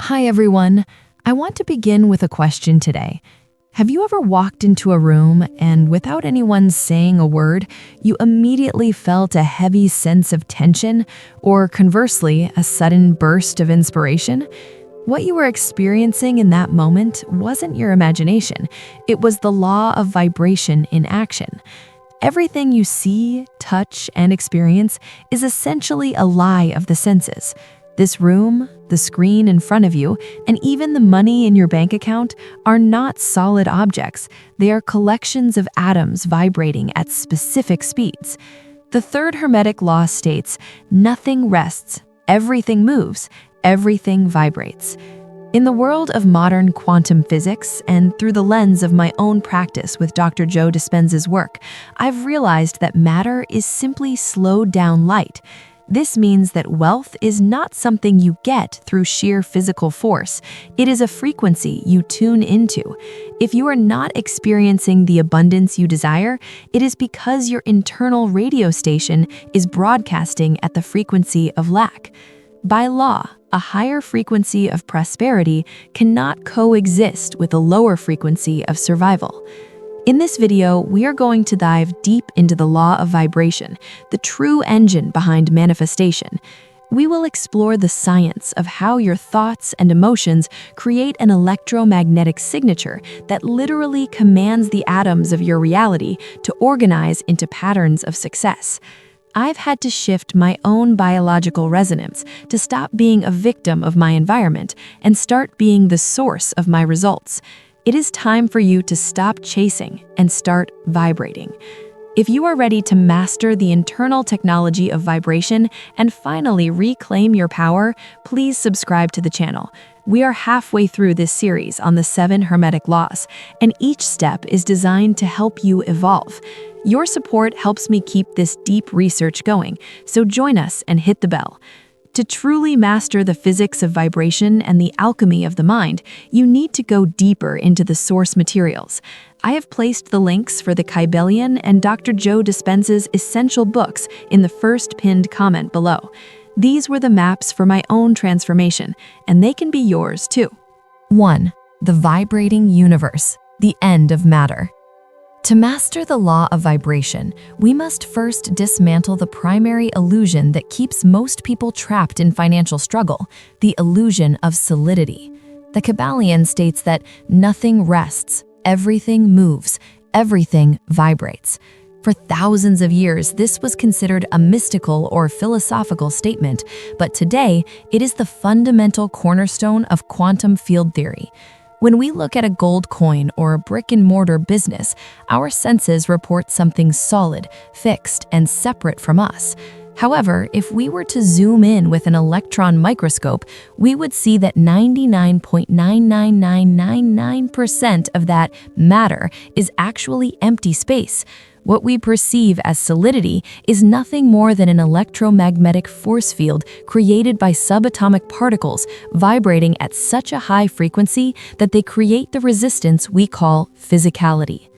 Hi, everyone. I want to begin with a question today. Have you ever walked into a room and without anyone saying a word, you immediately felt a heavy sense of tension, or conversely, a sudden burst of inspiration? What you were experiencing in that moment wasn't your imagination. It was the law of vibration in action. Everything you see, touch, and experience is essentially a lie of the senses. This room, the screen in front of you, and even the money in your bank account are not solid objects. They are collections of atoms vibrating at specific speeds. The third Hermetic Law states, nothing rests, everything moves, everything vibrates. In the world of modern quantum physics, and through the lens of my own practice with Dr. Joe Dispenza's work, I've realized that matter is simply slowed down light. This means that wealth is not something you get through sheer physical force. It is a frequency you tune into. If you are not experiencing the abundance you desire, it is because your internal radio station is broadcasting at the frequency of lack. By law, a higher frequency of prosperity cannot coexist with a lower frequency of survival. In this video, we are going to dive deep into the law of vibration, the true engine behind manifestation. We will explore the science of how your thoughts and emotions create an electromagnetic signature that literally commands the atoms of your reality to organize into patterns of success. I've had to shift my own biological resonance to stop being a victim of my environment and start being the source of my results. It is time for you to stop chasing and start vibrating. If you are ready to master the internal technology of vibration and finally reclaim your power, please subscribe to the channel. We are halfway through this series on the 7 Hermetic Laws, and each step is designed to help you evolve. Your support helps me keep this deep research going, so join us and hit the bell. To truly master the physics of vibration and the alchemy of the mind, you need to go deeper into the source materials. I have placed the links for the Kybalion and Dr. Joe Dispenza's essential books in the first pinned comment below. These were the maps for my own transformation, and they can be yours too. 1. The vibrating universe, the end of matter. To master the law of vibration, we must first dismantle the primary illusion that keeps most people trapped in financial struggle, the illusion of solidity. The Kybalion states that nothing rests, everything moves, everything vibrates. For thousands of years, this was considered a mystical or philosophical statement, but today, it is the fundamental cornerstone of quantum field theory. When we look at a gold coin or a brick-and-mortar business, our senses report something solid, fixed, and separate from us. However, if we were to zoom in with an electron microscope, we would see that 99.99999% of that matter is actually empty space. What we perceive as solidity is nothing more than an electromagnetic force field created by subatomic particles vibrating at such a high frequency that they create the resistance we call physicality.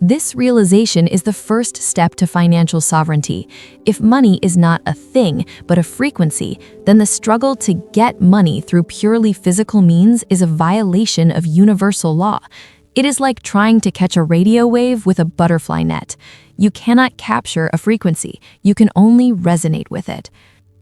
This realization is the first step to financial sovereignty. If money is not a thing, but a frequency, then the struggle to get money through purely physical means is a violation of universal law. It is like trying to catch a radio wave with a butterfly net. You cannot capture a frequency, you can only resonate with it.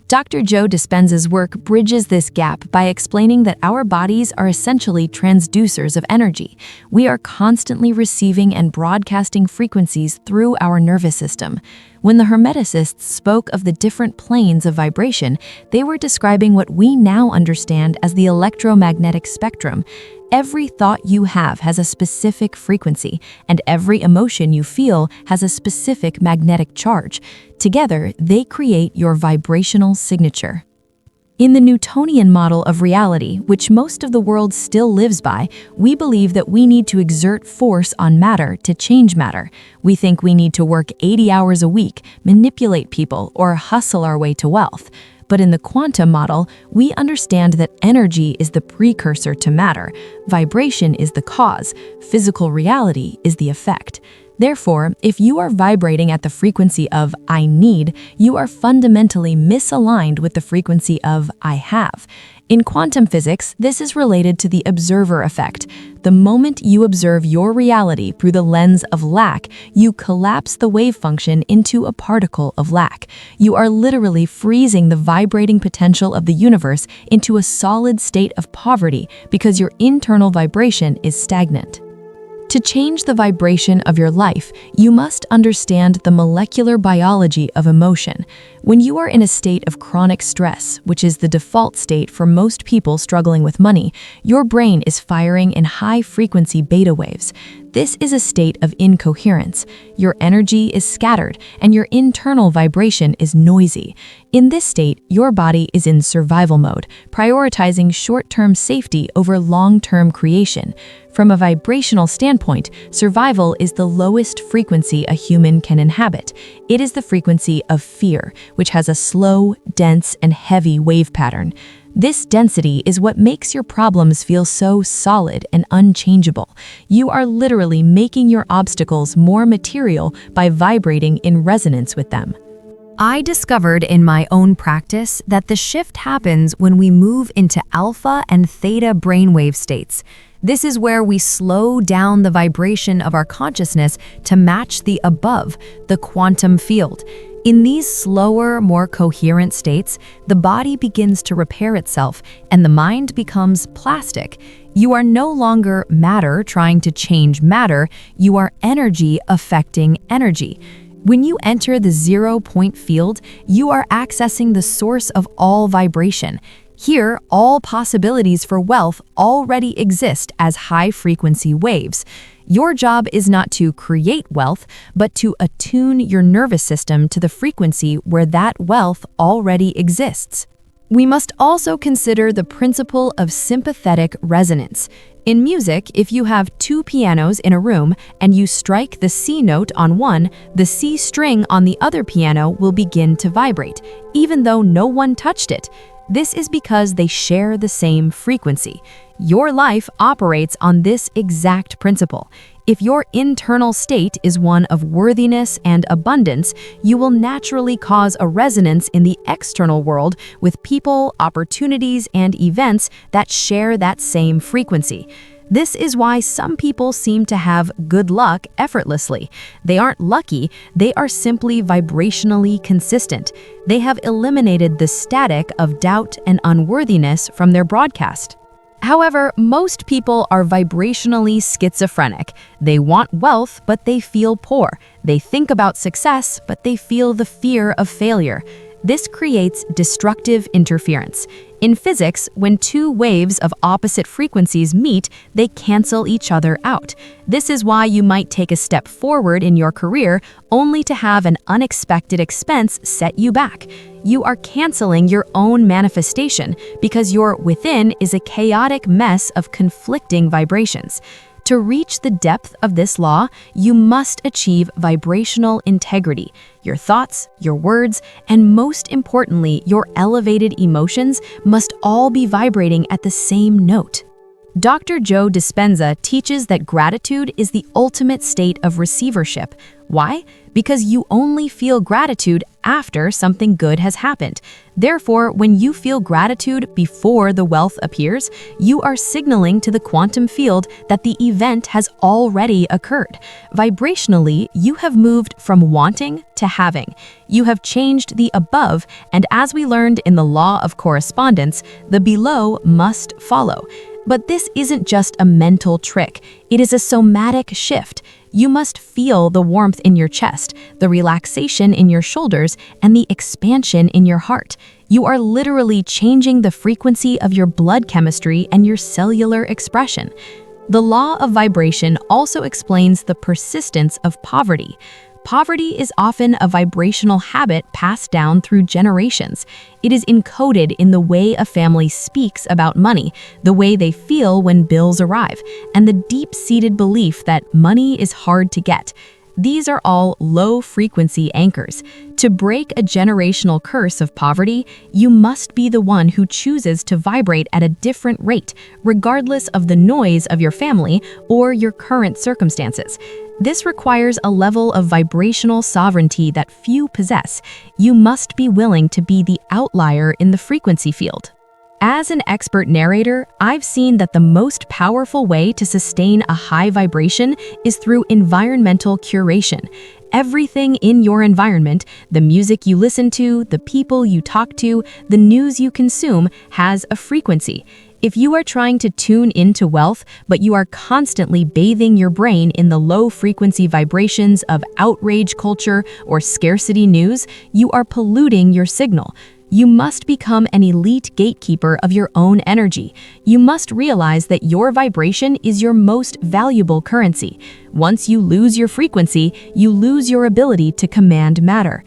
Dr. Joe Dispenza's work bridges this gap by explaining that our bodies are essentially transducers of energy. We are constantly receiving and broadcasting frequencies through our nervous system. When the Hermeticists spoke of the different planes of vibration, they were describing what we now understand as the electromagnetic spectrum. Every thought you have has a specific frequency, and every emotion you feel has a specific magnetic charge. Together, they create your vibrational signature. In the Newtonian model of reality, which most of the world still lives by, we believe that we need to exert force on matter to change matter. We think we need to work 80 hours a week, manipulate people, or hustle our way to wealth. But in the quantum model, we understand that energy is the precursor to matter, vibration is the cause, physical reality is the effect. Therefore, if you are vibrating at the frequency of I need, you are fundamentally misaligned with the frequency of I have. In quantum physics, this is related to the observer effect. The moment you observe your reality through the lens of lack, you collapse the wave function into a particle of lack. You are literally freezing the vibrating potential of the universe into a solid state of poverty because your internal vibration is stagnant. To change the vibration of your life, you must understand the molecular biology of emotion. When you are in a state of chronic stress, which is the default state for most people struggling with money, your brain is firing in high-frequency beta waves. This is a state of incoherence. Your energy is scattered, and your internal vibration is noisy. In this state, your body is in survival mode, prioritizing short-term safety over long-term creation. From a vibrational standpoint, survival is the lowest frequency a human can inhabit. It is the frequency of fear, which has a slow, dense, and heavy wave pattern. This density is what makes your problems feel so solid and unchangeable. You are literally making your obstacles more material by vibrating in resonance with them. I discovered in my own practice that the shift happens when we move into alpha and theta brainwave states. This is where we slow down the vibration of our consciousness to match the above, the quantum field. In these slower, more coherent states, the body begins to repair itself and the mind becomes plastic. You are no longer matter trying to change matter, you are energy affecting energy. When you enter the 0-point field, you are accessing the source of all vibration. Here, all possibilities for wealth already exist as high-frequency waves. Your job is not to create wealth, but to attune your nervous system to the frequency where that wealth already exists. We must also consider the principle of sympathetic resonance. In music, if you have two pianos in a room and you strike the C note on one, the C string on the other piano will begin to vibrate, even though no one touched it. This is because they share the same frequency. Your life operates on this exact principle. If your internal state is one of worthiness and abundance, you will naturally cause a resonance in the external world with people, opportunities, and events that share that same frequency. This is why some people seem to have good luck effortlessly. They aren't lucky, they are simply vibrationally consistent. They have eliminated the static of doubt and unworthiness from their broadcast. However, most people are vibrationally schizophrenic. They want wealth, but they feel poor. They think about success, but they feel the fear of failure. This creates destructive interference. In physics, when two waves of opposite frequencies meet, they cancel each other out. This is why you might take a step forward in your career only to have an unexpected expense set you back. You are canceling your own manifestation because your within is a chaotic mess of conflicting vibrations. To reach the depth of this law, you must achieve vibrational integrity. Your thoughts, your words, and most importantly, your elevated emotions must all be vibrating at the same note. Dr. Joe Dispenza teaches that gratitude is the ultimate state of receivership. Why? Because you only feel gratitude after something good has happened. Therefore, when you feel gratitude before the wealth appears, you are signaling to the quantum field that the event has already occurred. Vibrationally, you have moved from wanting to having. You have changed the above, and as we learned in the law of correspondence, the below must follow. But this isn't just a mental trick, it is a somatic shift. You must feel the warmth in your chest, the relaxation in your shoulders, and the expansion in your heart. You are literally changing the frequency of your blood chemistry and your cellular expression. The law of vibration also explains the persistence of poverty. Poverty is often a vibrational habit passed down through generations. It is encoded in the way a family speaks about money, the way they feel when bills arrive, and the deep-seated belief that money is hard to get. These are all low-frequency anchors. To break a generational curse of poverty, you must be the one who chooses to vibrate at a different rate, regardless of the noise of your family or your current circumstances. This requires a level of vibrational sovereignty that few possess. You must be willing to be the outlier in the frequency field. As an expert narrator, I've seen that the most powerful way to sustain a high vibration is through environmental curation. Everything in your environment, the music you listen to, the people you talk to, the news you consume, has a frequency. If you are trying to tune into wealth, but you are constantly bathing your brain in the low-frequency vibrations of outrage culture or scarcity news, you are polluting your signal. You must become an elite gatekeeper of your own energy. You must realize that your vibration is your most valuable currency. Once you lose your frequency, you lose your ability to command matter.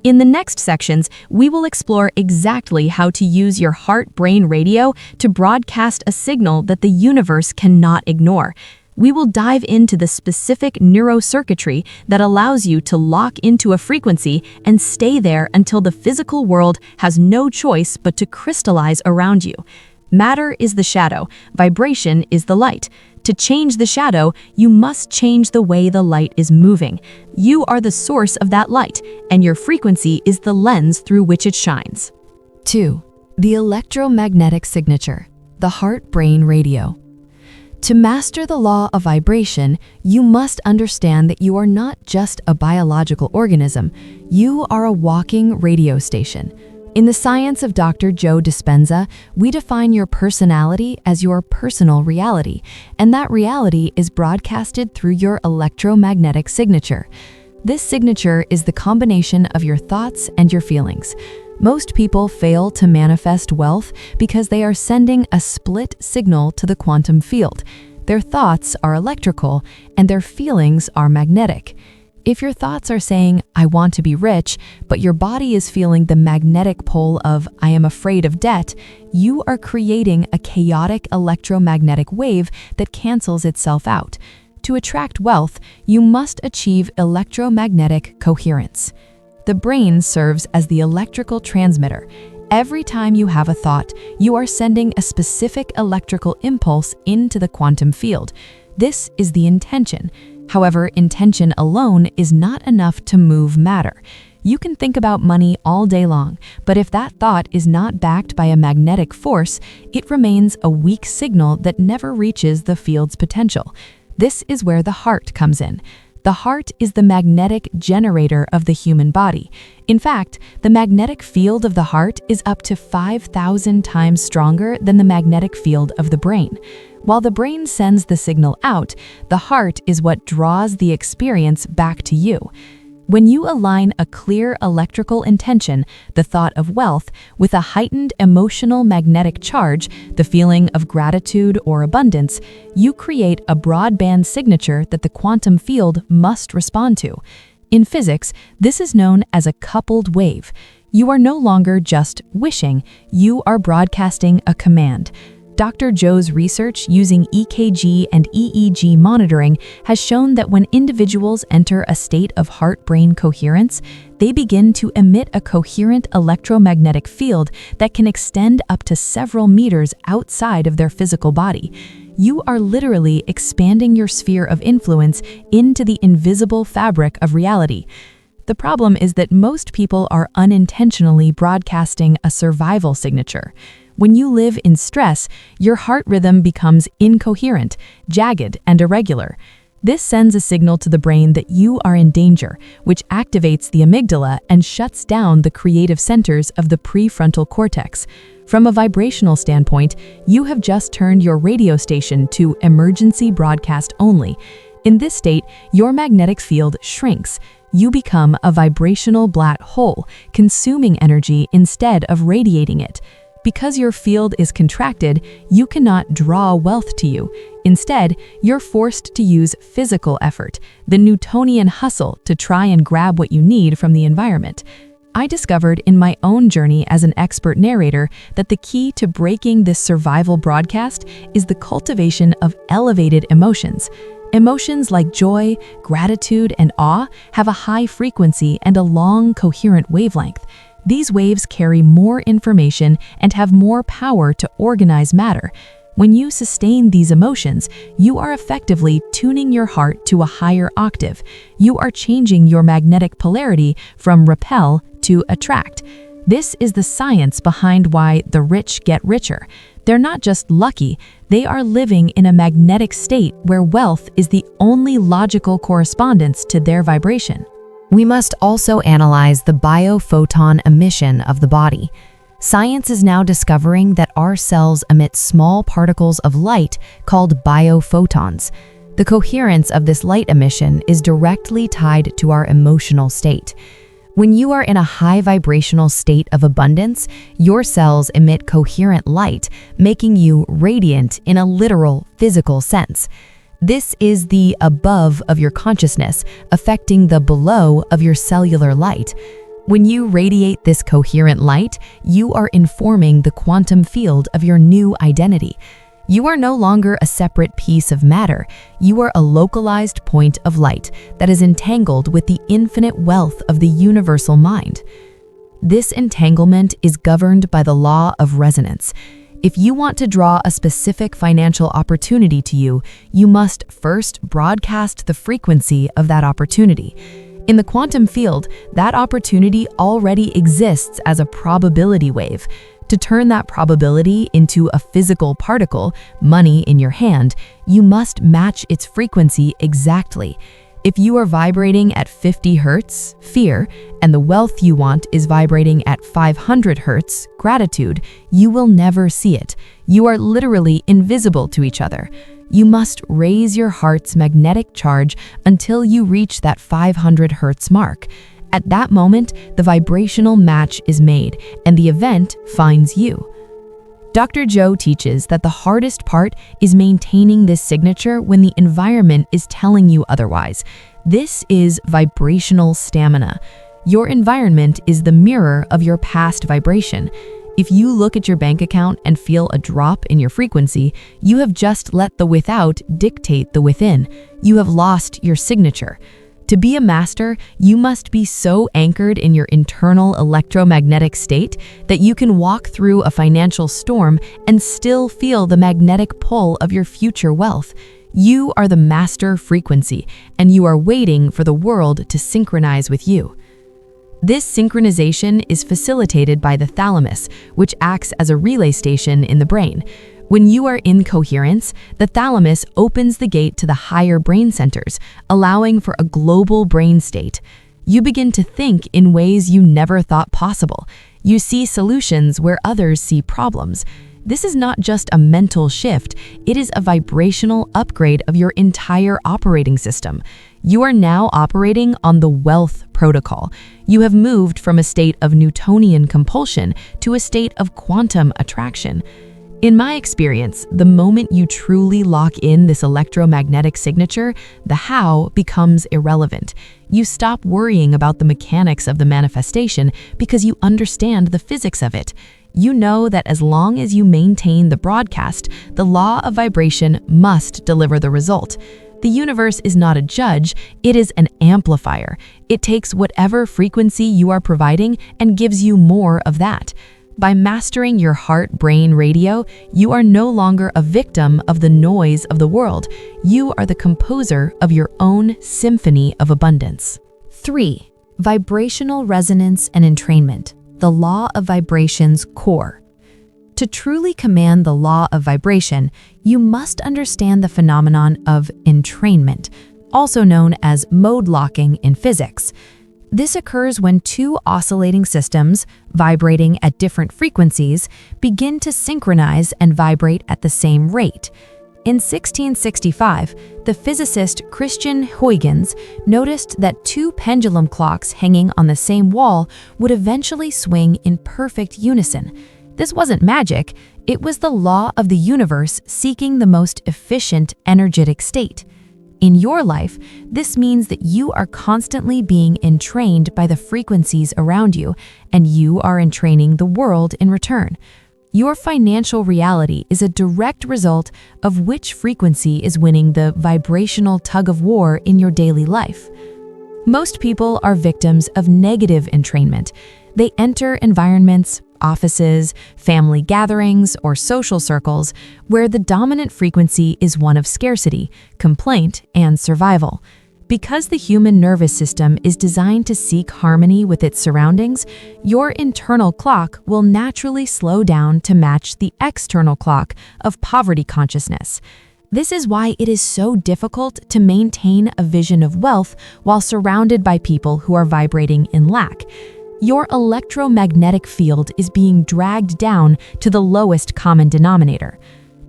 In the next sections, we will explore exactly how to use your heart-brain radio to broadcast a signal that the universe cannot ignore. We will dive into the specific neurocircuitry that allows you to lock into a frequency and stay there until the physical world has no choice but to crystallize around you. Matter is the shadow, vibration is the light. To change the shadow, you must change the way the light is moving. You are the source of that light, and your frequency is the lens through which it shines. 2. The electromagnetic signature, the heart-brain radio. To master the law of vibration, you must understand that you are not just a biological organism, you are a walking radio station. In the science of Dr. Joe Dispenza, we define your personality as your personal reality, and that reality is broadcasted through your electromagnetic signature. This signature is the combination of your thoughts and your feelings. Most people fail to manifest wealth because they are sending a split signal to the quantum field. Their thoughts are electrical and their feelings are magnetic. If your thoughts are saying, "I want to be rich," but your body is feeling the magnetic pole of, "I am afraid of debt," you are creating a chaotic electromagnetic wave that cancels itself out. To attract wealth, you must achieve electromagnetic coherence. The brain serves as the electrical transmitter. Every time you have a thought, you are sending a specific electrical impulse into the quantum field. This is the intention. However, intention alone is not enough to move matter. You can think about money all day long, but if that thought is not backed by a magnetic force, it remains a weak signal that never reaches the field's potential. This is where the heart comes in. The heart is the magnetic generator of the human body. In fact, the magnetic field of the heart is up to 5,000 times stronger than the magnetic field of the brain. While the brain sends the signal out, the heart is what draws the experience back to you. When you align a clear electrical intention, the thought of wealth, with a heightened emotional magnetic charge, the feeling of gratitude or abundance, you create a broadband signature that the quantum field must respond to. In physics, this is known as a coupled wave. You are no longer just wishing, you are broadcasting a command. Dr. Joe's research using EKG and EEG monitoring has shown that when individuals enter a state of heart-brain coherence, they begin to emit a coherent electromagnetic field that can extend up to several meters outside of their physical body. You are literally expanding your sphere of influence into the invisible fabric of reality. The problem is that most people are unintentionally broadcasting a survival signature. When you live in stress, your heart rhythm becomes incoherent, jagged, and irregular. This sends a signal to the brain that you are in danger, which activates the amygdala and shuts down the creative centers of the prefrontal cortex. From a vibrational standpoint, you have just turned your radio station to emergency broadcast only. In this state, your magnetic field shrinks. You become a vibrational black hole, consuming energy instead of radiating it. Because your field is contracted, you cannot draw wealth to you. Instead, you're forced to use physical effort, the Newtonian hustle, to try and grab what you need from the environment. I discovered in my own journey as an expert narrator that the key to breaking this survival broadcast is the cultivation of elevated emotions. Emotions like joy, gratitude, and awe have a high frequency and a long, coherent wavelength. These waves carry more information and have more power to organize matter. When you sustain these emotions, you are effectively tuning your heart to a higher octave. You are changing your magnetic polarity from repel to attract. This is the science behind why the rich get richer. They're not just lucky, they are living in a magnetic state where wealth is the only logical correspondence to their vibration. We must also analyze the biophoton emission of the body. Science is now discovering that our cells emit small particles of light called biophotons. The coherence of this light emission is directly tied to our emotional state. When you are in a high vibrational state of abundance, your cells emit coherent light, making you radiant in a literal, physical sense. This is the above of your consciousness, affecting the below of your cellular light. When you radiate this coherent light, you are informing the quantum field of your new identity. You are no longer a separate piece of matter. You are a localized point of light that is entangled with the infinite wealth of the universal mind. This entanglement is governed by the law of resonance. If you want to draw a specific financial opportunity to you, you must first broadcast the frequency of that opportunity. In the quantum field, that opportunity already exists as a probability wave. To turn that probability into a physical particle, money in your hand, you must match its frequency exactly. If you are vibrating at 50 Hz, fear, and the wealth you want is vibrating at 500 Hz, gratitude, you will never see it. You are literally invisible to each other. You must raise your heart's magnetic charge until you reach that 500 Hz mark. At that moment, the vibrational match is made, and the event finds you. Dr. Joe teaches that the hardest part is maintaining this signature when the environment is telling you otherwise. This is vibrational stamina. Your environment is the mirror of your past vibration. If you look at your bank account and feel a drop in your frequency, you have just let the without dictate the within. You have lost your signature. To be a master, you must be so anchored in your internal electromagnetic state that you can walk through a financial storm and still feel the magnetic pull of your future wealth. You are the master frequency, and you are waiting for the world to synchronize with you. This synchronization is facilitated by the thalamus, which acts as a relay station in the brain. When you are in coherence, the thalamus opens the gate to the higher brain centers, allowing for a global brain state. You begin to think in ways you never thought possible. You see solutions where others see problems. This is not just a mental shift, it is a vibrational upgrade of your entire operating system. You are now operating on the wealth protocol. You have moved from a state of Newtonian compulsion to a state of quantum attraction. In my experience, the moment you truly lock in this electromagnetic signature, the how becomes irrelevant. You stop worrying about the mechanics of the manifestation because you understand the physics of it. You know that as long as you maintain the broadcast, the law of vibration must deliver the result. The universe is not a judge, it is an amplifier. It takes whatever frequency you are providing and gives you more of that. By mastering your heart-brain radio, you are no longer a victim of the noise of the world. You are the composer of your own symphony of abundance. 3. Vibrational resonance and entrainment, the law of vibration's core. To truly command the law of vibration, you must understand the phenomenon of entrainment, also known as mode locking in physics. This occurs when two oscillating systems, vibrating at different frequencies, begin to synchronize and vibrate at the same rate. In 1665, the physicist Christian Huygens noticed that two pendulum clocks hanging on the same wall would eventually swing in perfect unison. This wasn't magic, it was the law of the universe seeking the most efficient energetic state. In your life, this means that you are constantly being entrained by the frequencies around you, and you are entraining the world in return. Your financial reality is a direct result of which frequency is winning the vibrational tug-of-war in your daily life. Most people are victims of negative entrainment. They enter environments, offices, family gatherings, or social circles where the dominant frequency is one of scarcity, complaint, and survival. Because the human nervous system is designed to seek harmony with its surroundings, your internal clock will naturally slow down to match the external clock of poverty consciousness. This is why it is so difficult to maintain a vision of wealth while surrounded by people who are vibrating in lack. Your electromagnetic field is being dragged down to the lowest common denominator.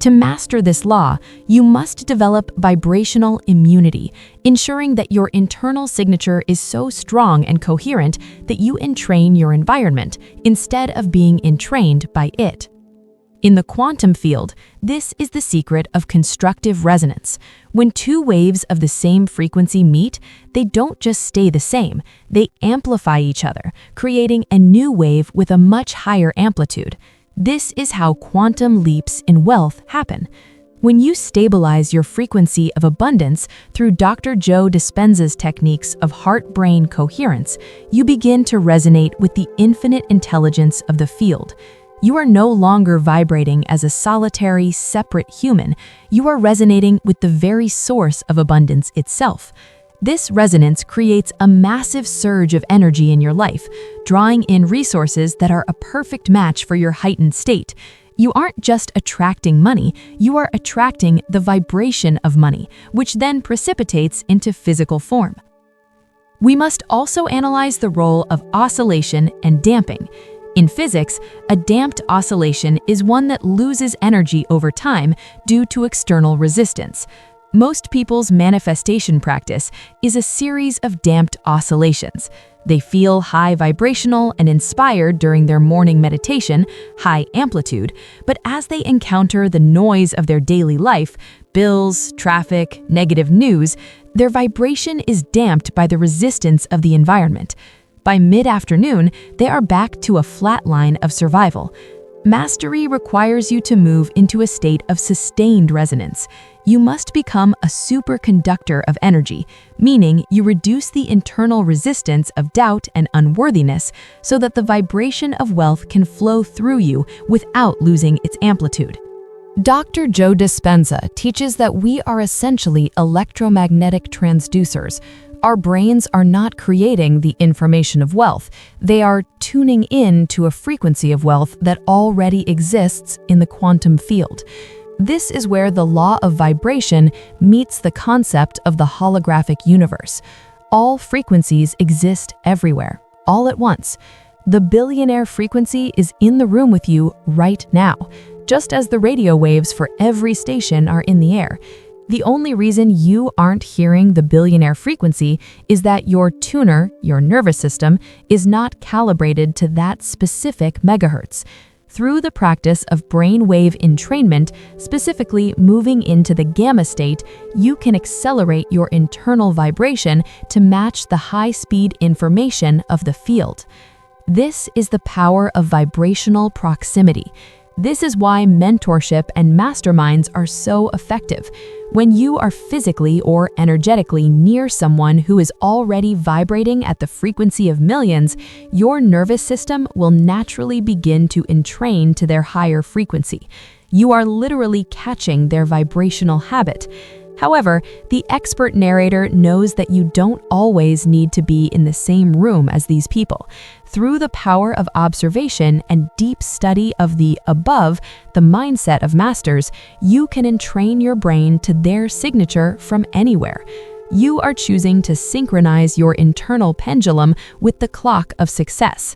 To master this law, you must develop vibrational immunity, ensuring that your internal signature is so strong and coherent that you entrain your environment instead of being entrained by it. In the quantum field, this is the secret of constructive resonance. When two waves of the same frequency meet, they don't just stay the same, they amplify each other, creating a new wave with a much higher amplitude. This is how quantum leaps in wealth happen. When you stabilize your frequency of abundance through Dr. Joe Dispenza's techniques of heart-brain coherence, you begin to resonate with the infinite intelligence of the field. You are no longer vibrating as a solitary, separate human. You are resonating with the very source of abundance itself. This resonance creates a massive surge of energy in your life, drawing in resources that are a perfect match for your heightened state. You aren't just attracting money, you are attracting the vibration of money, which then precipitates into physical form. We must also analyze the role of oscillation and damping. In physics, a damped oscillation is one that loses energy over time due to external resistance. Most people's manifestation practice is a series of damped oscillations. They feel high vibrational and inspired during their morning meditation, high amplitude, but as they encounter the noise of their daily life, bills, traffic, negative news, their vibration is damped by the resistance of the environment. By mid-afternoon, they are back to a flat line of survival. Mastery requires you to move into a state of sustained resonance. You must become a superconductor of energy, meaning you reduce the internal resistance of doubt and unworthiness so that the vibration of wealth can flow through you without losing its amplitude. Dr. Joe Dispenza teaches that we are essentially electromagnetic transducers. Our brains are not creating the information of wealth. They are tuning in to a frequency of wealth that already exists in the quantum field. This is where the law of vibration meets the concept of the holographic universe. All frequencies exist everywhere, all at once. The billionaire frequency is in the room with you right now, just as the radio waves for every station are in the air. The only reason you aren't hearing the billionaire frequency is that your tuner, your nervous system, is not calibrated to that specific megahertz. Through the practice of brainwave entrainment, specifically moving into the gamma state, you can accelerate your internal vibration to match the high-speed information of the field. This is the power of vibrational proximity. This is why mentorship and masterminds are so effective. When you are physically or energetically near someone who is already vibrating at the frequency of millions, your nervous system will naturally begin to entrain to their higher frequency. You are literally catching their vibrational habit. However, the expert narrator knows that you don't always need to be in the same room as these people. Through the power of observation and deep study of the above, the mindset of masters, you can entrain your brain to their signature from anywhere. You are choosing to synchronize your internal pendulum with the clock of success.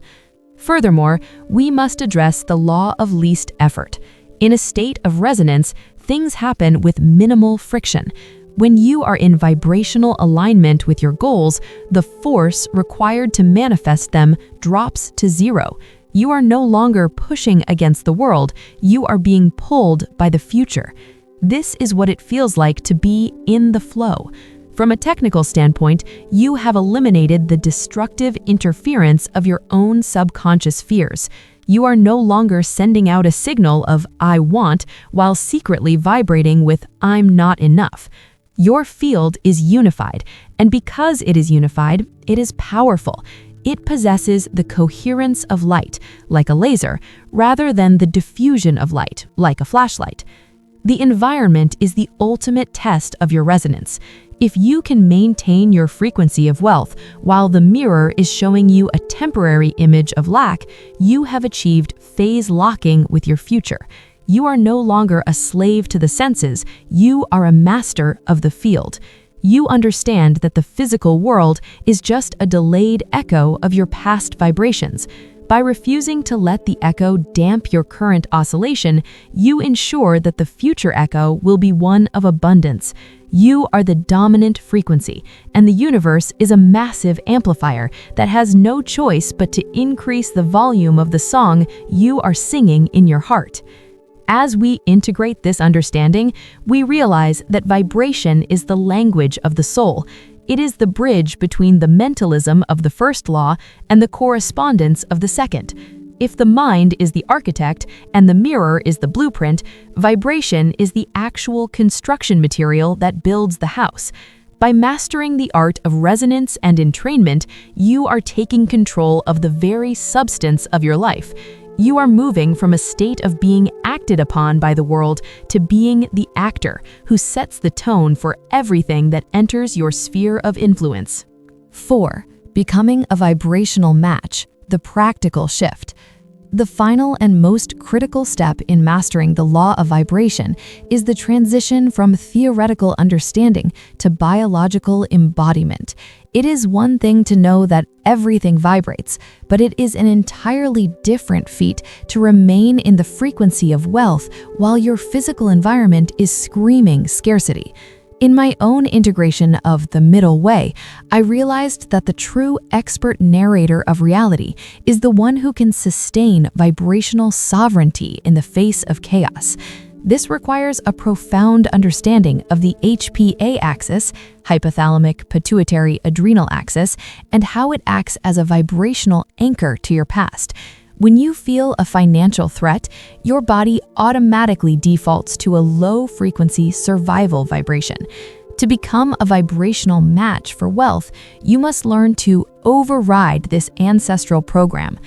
Furthermore, we must address the law of least effort. In a state of resonance, things happen with minimal friction. When you are in vibrational alignment with your goals, the force required to manifest them drops to zero. You are no longer pushing against the world, you are being pulled by the future. This is what it feels like to be in the flow. From a technical standpoint, you have eliminated the destructive interference of your own subconscious fears. You are no longer sending out a signal of "I want" while secretly vibrating with "I'm not enough." Your field is unified, and because it is unified, it is powerful. It possesses the coherence of light, like a laser, rather than the diffusion of light, like a flashlight. The environment is the ultimate test of your resonance. If you can maintain your frequency of wealth while the mirror is showing you a temporary image of lack, you have achieved phase locking with your future. You are no longer a slave to the senses, you are a master of the field. You understand that the physical world is just a delayed echo of your past vibrations. By refusing to let the echo damp your current oscillation, you ensure that the future echo will be one of abundance. You are the dominant frequency, and the universe is a massive amplifier that has no choice but to increase the volume of the song you are singing in your heart. As we integrate this understanding, we realize that vibration is the language of the soul. It is the bridge between the mentalism of the first law and the correspondence of the second. If the mind is the architect and the mirror is the blueprint, vibration is the actual construction material that builds the house. By mastering the art of resonance and entrainment, you are taking control of the very substance of your life. You are moving from a state of being acted upon by the world to being the actor who sets the tone for everything that enters your sphere of influence. 4. Becoming a vibrational match, the practical shift. The final and most critical step in mastering the law of vibration is the transition from theoretical understanding to biological embodiment. It is one thing to know that everything vibrates, but it is an entirely different feat to remain in the frequency of wealth while your physical environment is screaming scarcity. In my own integration of the middle way, I realized that the true expert narrator of reality is the one who can sustain vibrational sovereignty in the face of chaos. This requires a profound understanding of the HPA axis, hypothalamic pituitary adrenal axis, and how it acts as a vibrational anchor to your past. When you feel a financial threat, your body automatically defaults to a low-frequency survival vibration. To become a vibrational match for wealth, you must learn to override this ancestral program.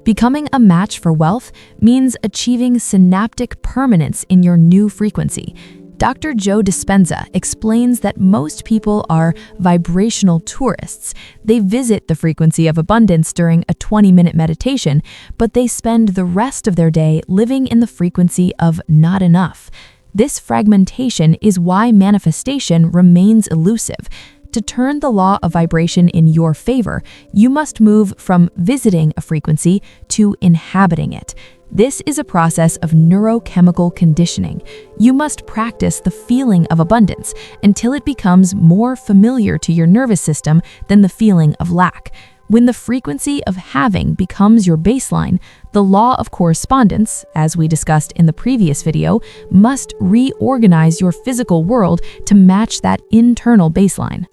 Becoming a match for wealth means achieving synaptic permanence in your new frequency. Dr. Joe Dispenza explains that most people are vibrational tourists. They visit the frequency of abundance during a 20-minute meditation, but they spend the rest of their day living in the frequency of not enough. This fragmentation is why manifestation remains elusive. To turn the law of vibration in your favor, you must move from visiting a frequency to inhabiting it. This is a process of neurochemical conditioning. You must practice the feeling of abundance until it becomes more familiar to your nervous system than the feeling of lack. When the frequency of having becomes your baseline, the law of correspondence, as we discussed in the previous video, must reorganize your physical world to match that internal baseline.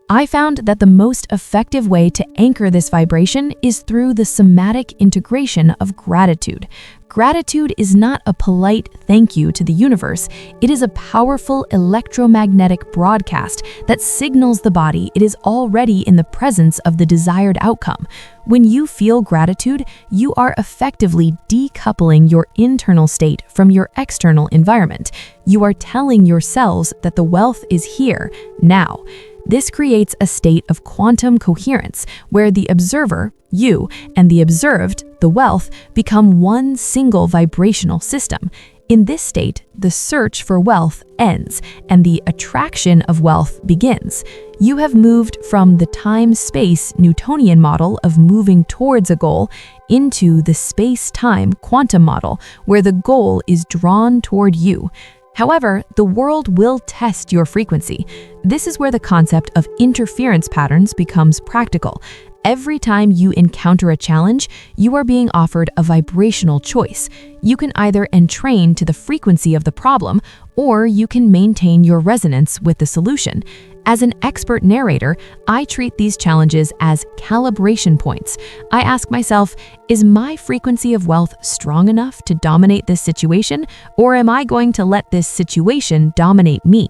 I found that the most effective way to anchor this vibration is through the somatic integration of gratitude. Gratitude is not a polite thank you to the universe. It is a powerful electromagnetic broadcast that signals the body it is already in the presence of the desired outcome. When you feel gratitude, you are effectively decoupling your internal state from your external environment. You are telling your cells that the wealth is here, now. This creates a state of quantum coherence where the observer, you, and the observed, the wealth, become one single vibrational system. In this state, the search for wealth ends and the attraction of wealth begins. You have moved from the time-space Newtonian model of moving towards a goal into the space-time quantum model where the goal is drawn toward you. However, the world will test your frequency. This is where the concept of interference patterns becomes practical. Every time you encounter a challenge, you are being offered a vibrational choice. You can either entrain to the frequency of the problem, or you can maintain your resonance with the solution. As an expert narrator, I treat these challenges as calibration points. I ask myself, is my frequency of wealth strong enough to dominate this situation, or am I going to let this situation dominate me?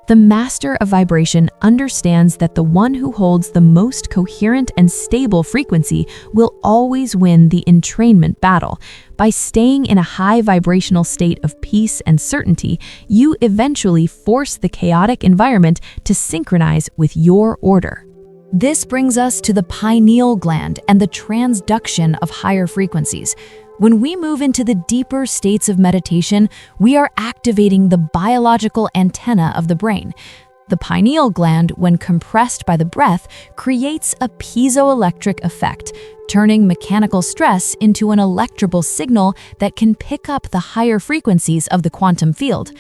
The master of vibration understands that the one who holds the most coherent and stable frequency will always win the entrainment battle. By staying in a high vibrational state of peace and certainty, you eventually force the chaotic environment to synchronize with your order. This brings us to the pineal gland and the transduction of higher frequencies. When we move into the deeper states of meditation, we are activating the biological antenna of the brain. The pineal gland, when compressed by the breath, creates a piezoelectric effect, turning mechanical stress into an electrical signal that can pick up the higher frequencies of the quantum field.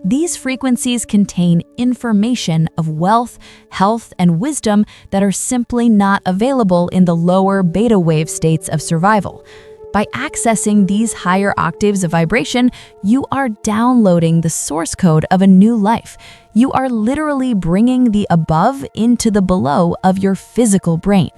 These frequencies contain information of wealth, health, and wisdom that are simply not available in the lower beta wave states of survival. By accessing these higher octaves of vibration, you are downloading the source code of a new life. You are literally bringing the above into the below of your physical brain.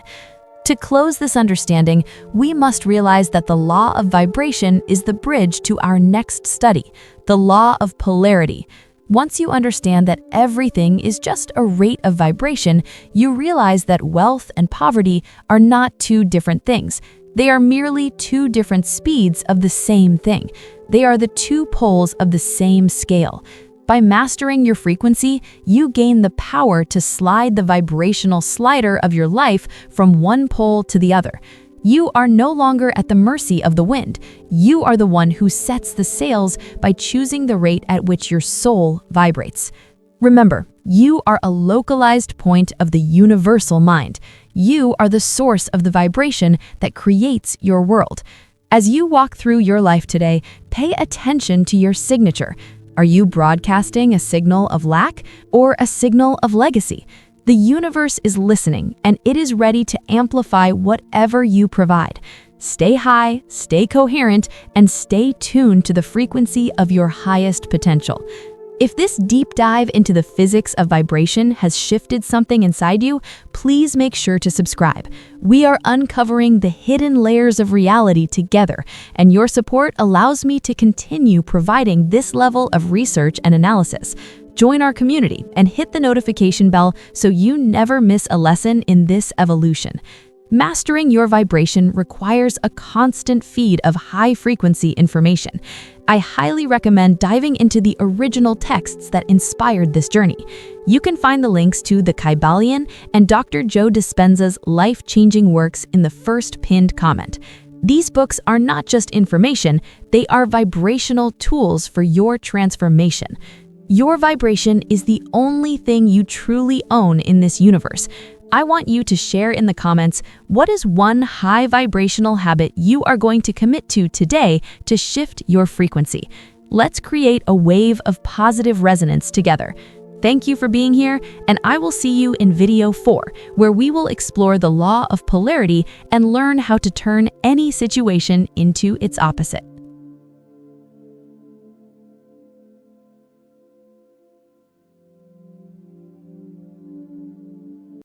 To close this understanding, we must realize that the law of vibration is the bridge to our next study, the law of polarity. Once you understand that everything is just a rate of vibration, you realize that wealth and poverty are not two different things. They are merely two different speeds of the same thing. They are the two poles of the same scale. By mastering your frequency, you gain the power to slide the vibrational slider of your life from one pole to the other. You are no longer at the mercy of the wind. You are the one who sets the sails by choosing the rate at which your soul vibrates. Remember, you are a localized point of the universal mind. You are the source of the vibration that creates your world. As you walk through your life today, pay attention to your signature. Are you broadcasting a signal of lack or a signal of legacy? The universe is listening, and it is ready to amplify whatever you provide. Stay high, stay coherent, and stay tuned to the frequency of your highest potential. If this deep dive into the physics of vibration has shifted something inside you, please make sure to subscribe. We are uncovering the hidden layers of reality together, and your support allows me to continue providing this level of research and analysis. Join our community and hit the notification bell so you never miss a lesson in this evolution. Mastering your vibration requires a constant feed of high-frequency information. I highly recommend diving into the original texts that inspired this journey. You can find the links to the Kybalion and Dr. Joe Dispenza's life-changing works in the first pinned comment. These books are not just information, they are vibrational tools for your transformation. Your vibration is the only thing you truly own in this universe. I want you to share in the comments, what is one high vibrational habit you are going to commit to today to shift your frequency? Let's create a wave of positive resonance together. Thank you for being here, and I will see you in video 4, where we will explore the law of polarity and learn how to turn any situation into its opposite.